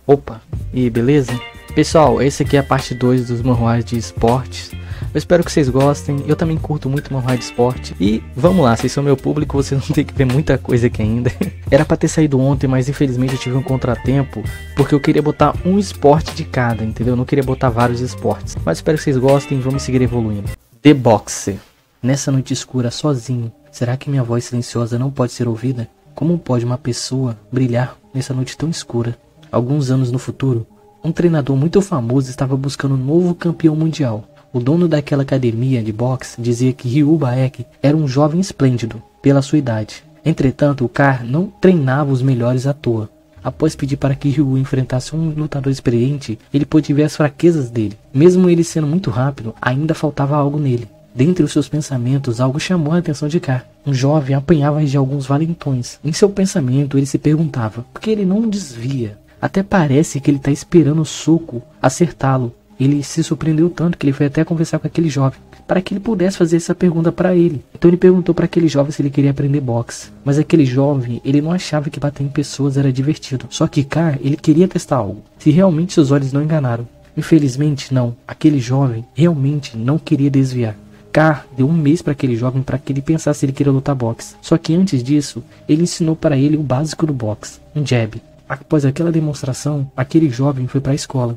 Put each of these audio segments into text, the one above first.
Opa, e beleza? Pessoal, esse aqui é a parte 2 dos manhwas de esportes. Eu espero que vocês gostem, eu também curto muito manhwa de esporte. E vamos lá, vocês são meu público, vocês não tem que ver muita coisa aqui ainda. Era pra ter saído ontem, mas infelizmente eu tive um contratempo, porque eu queria botar um esporte de cada, entendeu? Eu não queria botar vários esportes. Mas espero que vocês gostem, vamos seguir evoluindo. The Boxer. Nessa noite escura, sozinho, será que minha voz silenciosa não pode ser ouvida? Como pode uma pessoa brilhar nessa noite tão escura? Alguns anos no futuro, um treinador muito famoso estava buscando um novo campeão mundial. O dono daquela academia de boxe dizia que Ryu Baek era um jovem esplêndido, pela sua idade. Entretanto, o cara não treinava os melhores à toa. Após pedir para que Ryu enfrentasse um lutador experiente, ele pôde ver as fraquezas dele. Mesmo ele sendo muito rápido, ainda faltava algo nele. Dentre os seus pensamentos, algo chamou a atenção de K. Um jovem apanhava de alguns valentões. Em seu pensamento, ele se perguntava por que ele não desvia. Até parece que ele está esperando o soco acertá-lo. Ele se surpreendeu tanto que ele foi até conversar com aquele jovem para que ele pudesse fazer essa pergunta para ele. Então ele perguntou para aquele jovem se ele queria aprender boxe. Mas aquele jovem, ele não achava que bater em pessoas era divertido. Só que K, ele queria testar algo. Se realmente seus olhos não enganaram. Infelizmente não, aquele jovem realmente não queria desviar. K deu um mês para aquele jovem para que ele pensasse se ele queria lutar boxe. Só que antes disso, ele ensinou para ele o básico do boxe, um jab. Após aquela demonstração, aquele jovem foi para a escola.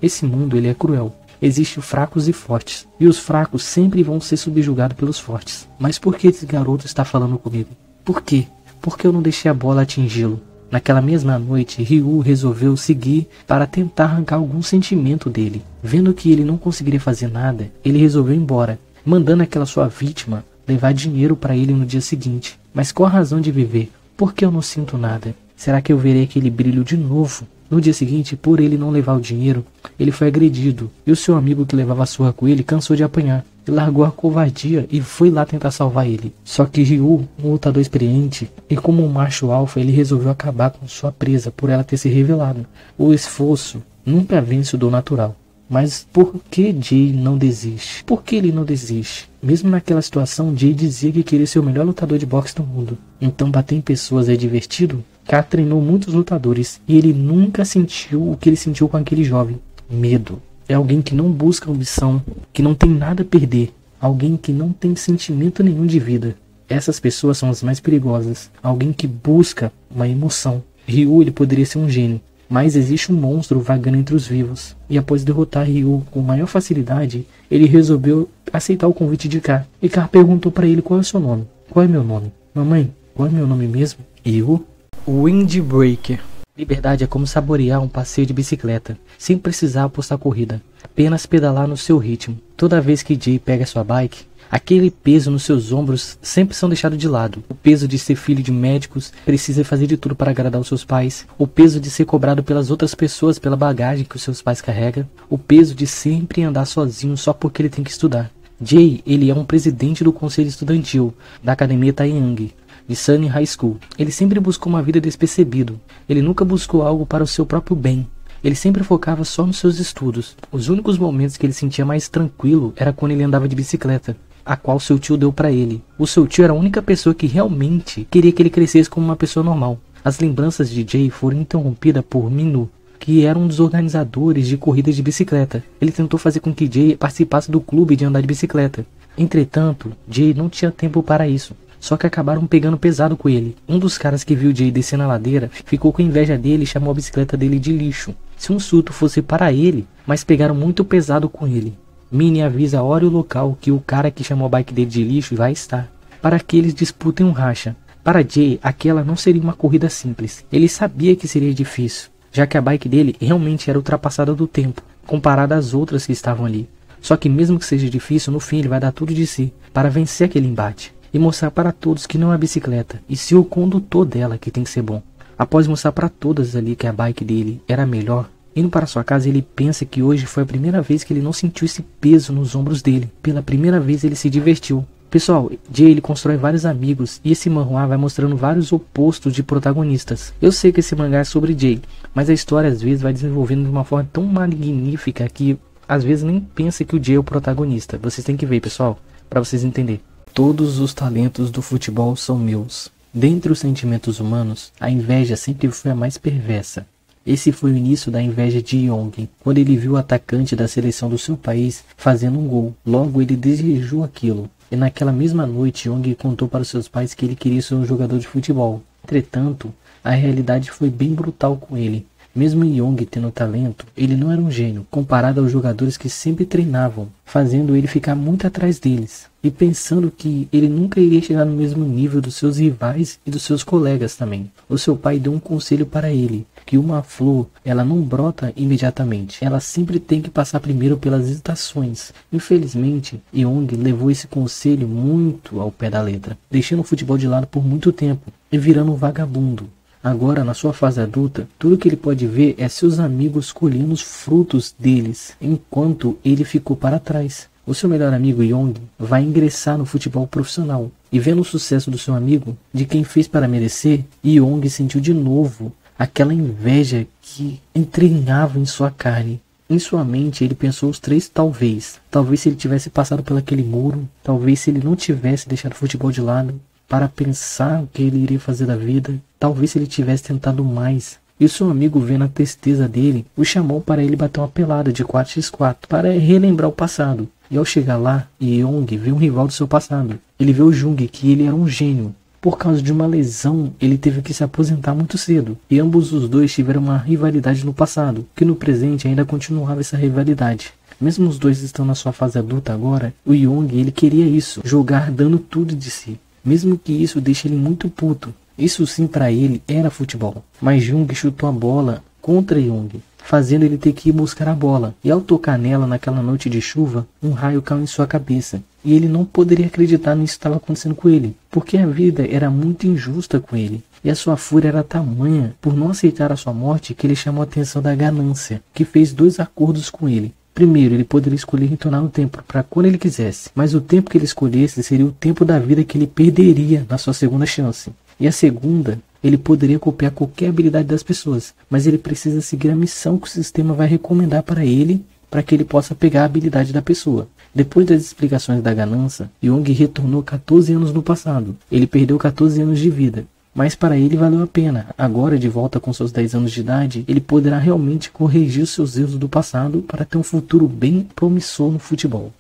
Esse mundo ele é cruel. Existem fracos e fortes. E os fracos sempre vão ser subjugados pelos fortes. Mas por que esse garoto está falando comigo? Por quê? Porque eu não deixei a bola atingi-lo. Naquela mesma noite, Ryu resolveu seguir para tentar arrancar algum sentimento dele. Vendo que ele não conseguiria fazer nada, ele resolveu ir embora, mandando aquela sua vítima levar dinheiro para ele no dia seguinte. Mas qual a razão de viver? Por que eu não sinto nada? Será que eu verei aquele brilho de novo? No dia seguinte, por ele não levar o dinheiro, ele foi agredido. E o seu amigo que levava a surra com ele cansou de apanhar. Ele largou a covardia e foi lá tentar salvar ele. Só que Ryu, um lutador experiente, e como um macho alfa, ele resolveu acabar com sua presa por ela ter se revelado. O esforço nunca vence o do natural. Mas por que Jay não desiste? Por que ele não desiste? Mesmo naquela situação, Jay dizia que queria ser o melhor lutador de boxe do mundo. Então bater em pessoas é divertido? K treinou muitos lutadores e ele nunca sentiu o que ele sentiu com aquele jovem. Medo. É alguém que não busca ambição, que não tem nada a perder. Alguém que não tem sentimento nenhum de vida. Essas pessoas são as mais perigosas. Alguém que busca uma emoção. Ryu ele poderia ser um gênio. Mas existe um monstro vagando entre os vivos. E após derrotar Ryu com maior facilidade, ele resolveu aceitar o convite de K. E K perguntou para ele qual é o seu nome. Qual é meu nome? Mamãe, qual é meu nome mesmo? Ryu? Windbreaker. Liberdade é como saborear um passeio de bicicleta, sem precisar apostar corrida. Apenas pedalar no seu ritmo. Toda vez que Jay pega sua bike, aquele peso nos seus ombros sempre são deixados de lado. O peso de ser filho de médicos, precisa fazer de tudo para agradar os seus pais. O peso de ser cobrado pelas outras pessoas pela bagagem que os seus pais carregam. O peso de sempre andar sozinho só porque ele tem que estudar. Jay, ele é um presidente do conselho estudantil da academia Taeyang, de Sunny High School. Ele sempre buscou uma vida despercebido. Ele nunca buscou algo para o seu próprio bem. Ele sempre focava só nos seus estudos. Os únicos momentos que ele sentia mais tranquilo era quando ele andava de bicicleta, a qual seu tio deu para ele. O seu tio era a única pessoa que realmente queria que ele crescesse como uma pessoa normal. As lembranças de Jay foram interrompidas por Minu, que era um dos organizadores de corridas de bicicleta. Ele tentou fazer com que Jay participasse do clube de andar de bicicleta. Entretanto, Jay não tinha tempo para isso. Só que acabaram pegando pesado com ele. Um dos caras que viu Jay descer na ladeira ficou com inveja dele e chamou a bicicleta dele de lixo. Se um surto fosse para ele, mas pegaram muito pesado com ele. Minnie avisa a hora e o local que o cara que chamou a bike dele de lixo vai estar, para que eles disputem um racha. Para Jay, aquela não seria uma corrida simples. Ele sabia que seria difícil, já que a bike dele realmente era ultrapassada do tempo, comparada às outras que estavam ali. Só que mesmo que seja difícil, no fim ele vai dar tudo de si para vencer aquele embate. E mostrar para todos que não é a bicicleta, e sim o condutor dela que tem que ser bom. Após mostrar para todas ali que a bike dele era a melhor, indo para sua casa ele pensa que hoje foi a primeira vez que ele não sentiu esse peso nos ombros dele. Pela primeira vez ele se divertiu. Pessoal, Jay ele constrói vários amigos e esse manhwa vai mostrando vários opostos de protagonistas. Eu sei que esse mangá é sobre Jay, mas a história às vezes vai desenvolvendo de uma forma tão magnífica que às vezes nem pensa que o Jay é o protagonista. Vocês têm que ver, pessoal, para vocês entenderem. Todos os talentos do futebol são meus. Dentre os sentimentos humanos, a inveja sempre foi a mais perversa. Esse foi o início da inveja de Yong, quando ele viu o atacante da seleção do seu país fazendo um gol. Logo ele desejou aquilo. E naquela mesma noite, Yong contou para os seus pais que ele queria ser um jogador de futebol. Entretanto, a realidade foi bem brutal com ele. Mesmo Yong tendo talento, ele não era um gênio, comparado aos jogadores que sempre treinavam, fazendo ele ficar muito atrás deles, e pensando que ele nunca iria chegar no mesmo nível dos seus rivais e dos seus colegas também. O seu pai deu um conselho para ele, que uma flor, ela não brota imediatamente, ela sempre tem que passar primeiro pelas estações. Infelizmente, Yong levou esse conselho muito ao pé da letra, deixando o futebol de lado por muito tempo, e virando um vagabundo. Agora, na sua fase adulta, tudo que ele pode ver é seus amigos colhendo os frutos deles, enquanto ele ficou para trás. O seu melhor amigo Yong vai ingressar no futebol profissional, e vendo o sucesso do seu amigo, de quem fez para merecer, Yong sentiu de novo aquela inveja que entranhava em sua carne. Em sua mente ele pensou os três talvez. Talvez se ele tivesse passado por aquele muro, talvez se ele não tivesse deixado o futebol de lado, para pensar o que ele iria fazer da vida, talvez se ele tivesse tentado mais. E o seu amigo, vendo a tristeza dele, o chamou para ele bater uma pelada de 4x4, para relembrar o passado. E ao chegar lá, Yong viu um rival do seu passado. Ele viu o Jung, que ele era um gênio. Por causa de uma lesão, ele teve que se aposentar muito cedo. E ambos os dois tiveram uma rivalidade no passado, que no presente ainda continuava essa rivalidade. Mesmo os dois estão na sua fase adulta agora, o Yong ele queria isso, jogar dando tudo de si. Mesmo que isso deixe ele muito puto. Isso sim para ele era futebol. Mas Jung chutou a bola contra Yong, fazendo ele ter que ir buscar a bola. E ao tocar nela naquela noite de chuva, um raio caiu em sua cabeça. E ele não poderia acreditar nisso que estava acontecendo com ele, porque a vida era muito injusta com ele. E a sua fúria era tamanha por não aceitar a sua morte que ele chamou a atenção da ganância, que fez 2 acordos com ele. Primeiro, ele poderia escolher retornar no tempo para quando ele quisesse, mas o tempo que ele escolhesse seria o tempo da vida que ele perderia na sua segunda chance. E a segunda, ele poderia copiar qualquer habilidade das pessoas, mas ele precisa seguir a missão que o sistema vai recomendar para ele, para que ele possa pegar a habilidade da pessoa. Depois das explicações da ganância, Yong retornou 14 anos no passado. Ele perdeu 14 anos de vida. Mas para ele valeu a pena. Agora, de volta com seus 10 anos de idade, ele poderá realmente corrigir os seus erros do passado para ter um futuro bem promissor no futebol.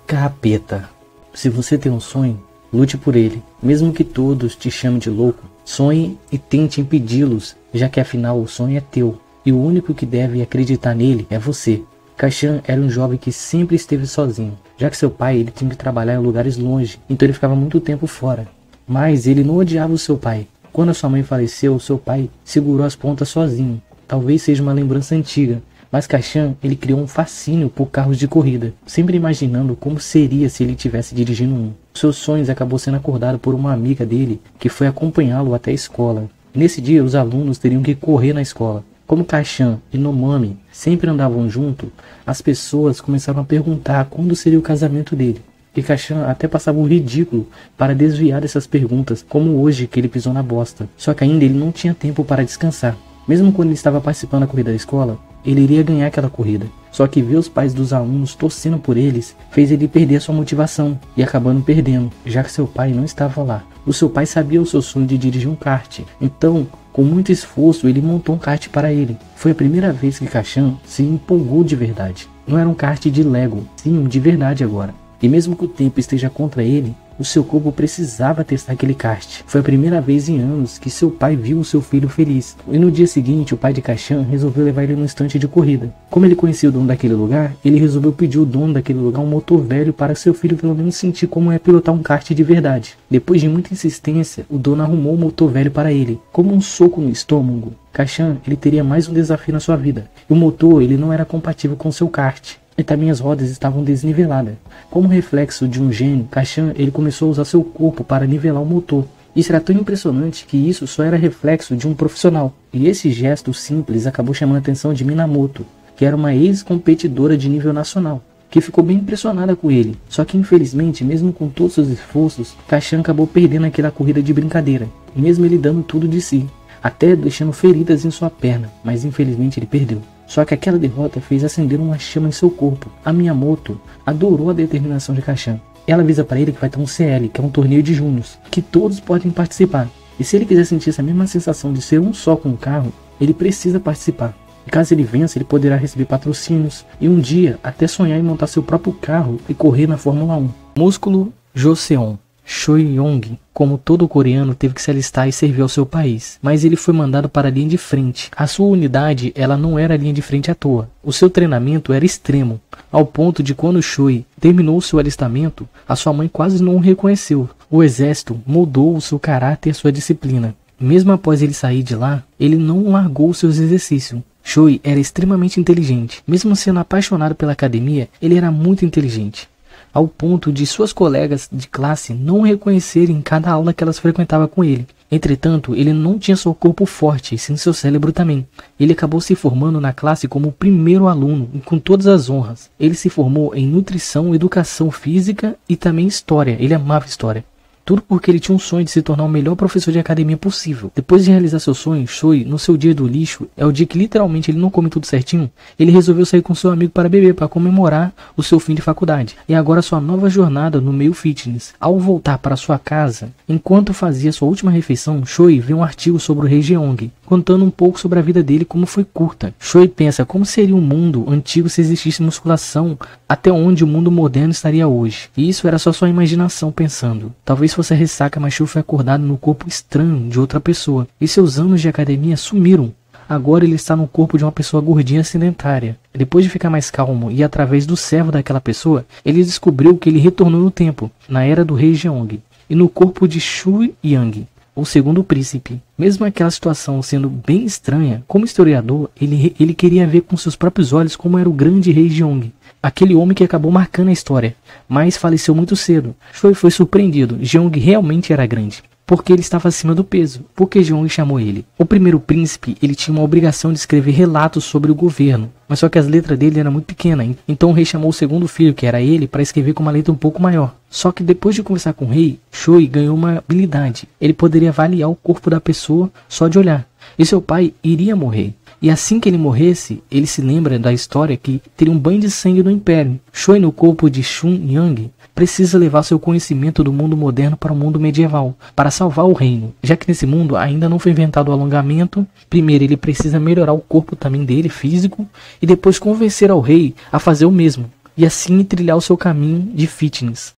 Capeta. Se você tem um sonho, lute por ele. Mesmo que todos te chamem de louco, sonhe e tente impedi-los, já que afinal o sonho é teu. E o único que deve acreditar nele é você. Kashan era um jovem que sempre esteve sozinho, já que seu pai ele tinha que trabalhar em lugares longe, então ele ficava muito tempo fora. Mas ele não odiava o seu pai. Quando a sua mãe faleceu, seu pai segurou as pontas sozinho. Talvez seja uma lembrança antiga, mas Kashan ele criou um fascínio por carros de corrida, sempre imaginando como seria se ele estivesse dirigindo um. Seus sonhos acabou sendo acordado por uma amiga dele que foi acompanhá-lo até a escola. Nesse dia, os alunos teriam que correr na escola. Como Kashan e Nomami sempre andavam junto, as pessoas começaram a perguntar quando seria o casamento dele. E Kashan até passava um ridículo para desviar dessas perguntas, como hoje que ele pisou na bosta. Só que ainda ele não tinha tempo para descansar. Mesmo quando ele estava participando da corrida da escola, ele iria ganhar aquela corrida. Só que ver os pais dos alunos torcendo por eles fez ele perder a sua motivação e acabando perdendo, já que seu pai não estava lá. O seu pai sabia o seu sonho de dirigir um kart, então com muito esforço ele montou um kart para ele. Foi a primeira vez que Kashan se empolgou de verdade. Não era um kart de Lego, sim um de verdade agora. E mesmo que o tempo esteja contra ele, o seu corpo precisava testar aquele kart. Foi a primeira vez em anos que seu pai viu o seu filho feliz. E no dia seguinte, o pai de Kashan resolveu levar ele num instante de corrida. Como ele conhecia o dono daquele lugar, ele resolveu pedir ao dono daquele lugar um motor velho para seu filho pelo menos sentir como é pilotar um kart de verdade. Depois de muita insistência, o dono arrumou o motor velho para ele. Como um soco no estômago, Kashan ele teria mais um desafio na sua vida. E o motor ele não era compatível com seu kart. E também as rodas estavam desniveladas. Como reflexo de um gênio, Kashan ele começou a usar seu corpo para nivelar o motor. Isso era tão impressionante que isso só era reflexo de um profissional. E esse gesto simples acabou chamando a atenção de Minamoto, que era uma ex-competidora de nível nacional, que ficou bem impressionada com ele. Só que infelizmente, mesmo com todos os seus esforços, Kashan acabou perdendo aquela corrida de brincadeira, mesmo ele dando tudo de si, até deixando feridas em sua perna, mas infelizmente ele perdeu. Só que aquela derrota fez acender uma chama em seu corpo. A Minamoto adorou a determinação de Kashan. Ela avisa para ele que vai ter um CL, que é um torneio de júniors, que todos podem participar. E se ele quiser sentir essa mesma sensação de ser um só com o carro, ele precisa participar. E caso ele vença, ele poderá receber patrocínios e um dia até sonhar em montar seu próprio carro e correr na Fórmula 1. Músculo Joseon. Choi Yong, como todo coreano, teve que se alistar e servir ao seu país, mas ele foi mandado para a linha de frente. A sua unidade, ela não era a linha de frente à toa. O seu treinamento era extremo, ao ponto de quando Choi terminou seu alistamento, a sua mãe quase não o reconheceu. O exército moldou o seu caráter e sua disciplina. Mesmo após ele sair de lá, ele não largou seus exercícios. Choi era extremamente inteligente. Mesmo sendo apaixonado pela academia, ele era muito inteligente, ao ponto de suas colegas de classe não o reconhecerem em cada aula que elas frequentavam com ele. Entretanto, ele não tinha só o corpo forte, e sim seu cérebro também. Ele acabou se formando na classe como o primeiro aluno, e com todas as honras. Ele se formou em nutrição, educação física e também história. Ele amava história. Tudo porque ele tinha um sonho de se tornar o melhor professor de academia possível. Depois de realizar seu sonho, Choi, no seu dia do lixo, é o dia que literalmente ele não come tudo certinho, ele resolveu sair com seu amigo para beber, para comemorar o seu fim de faculdade. E agora sua nova jornada no meio fitness. Ao voltar para sua casa, enquanto fazia sua última refeição, Choi vê um artigo sobre o rei Jeong, contando um pouco sobre a vida dele, como foi curta. Choi pensa como seria um mundo antigo se existisse musculação, até onde o mundo moderno estaria hoje. E isso era só sua imaginação pensando. Talvez fosse a ressaca, mas Choi foi acordado no corpo estranho de outra pessoa. E seus anos de academia sumiram. Agora ele está no corpo de uma pessoa gordinha sedentária. Depois de ficar mais calmo e através do servo daquela pessoa, ele descobriu que ele retornou no tempo, na era do rei Jeong, e no corpo de Shu Yang, o segundo príncipe. Mesmo aquela situação sendo bem estranha, como historiador, ele queria ver com seus próprios olhos como era o grande rei Jeong, aquele homem que acabou marcando a história, mas faleceu muito cedo. Choi foi surpreendido. Jeong realmente era grande, porque ele estava acima do peso. Por que Jeong chamou ele? O primeiro príncipe, ele tinha uma obrigação de escrever relatos sobre o governo, mas só que as letras dele eram muito pequenas, então o rei chamou o segundo filho, que era ele, para escrever com uma letra um pouco maior. Só que depois de conversar com o rei, Choi ganhou uma habilidade. Ele poderia avaliar o corpo da pessoa só de olhar, e seu pai iria morrer. E assim que ele morresse, ele se lembra da história que teria um banho de sangue no Império. Choi, no corpo de Shun Yang, precisa levar seu conhecimento do mundo moderno para o mundo medieval, para salvar o reino. Já que nesse mundo ainda não foi inventado o alongamento, primeiro ele precisa melhorar o corpo também dele, físico, e depois convencer ao rei a fazer o mesmo, e assim trilhar o seu caminho de fitness.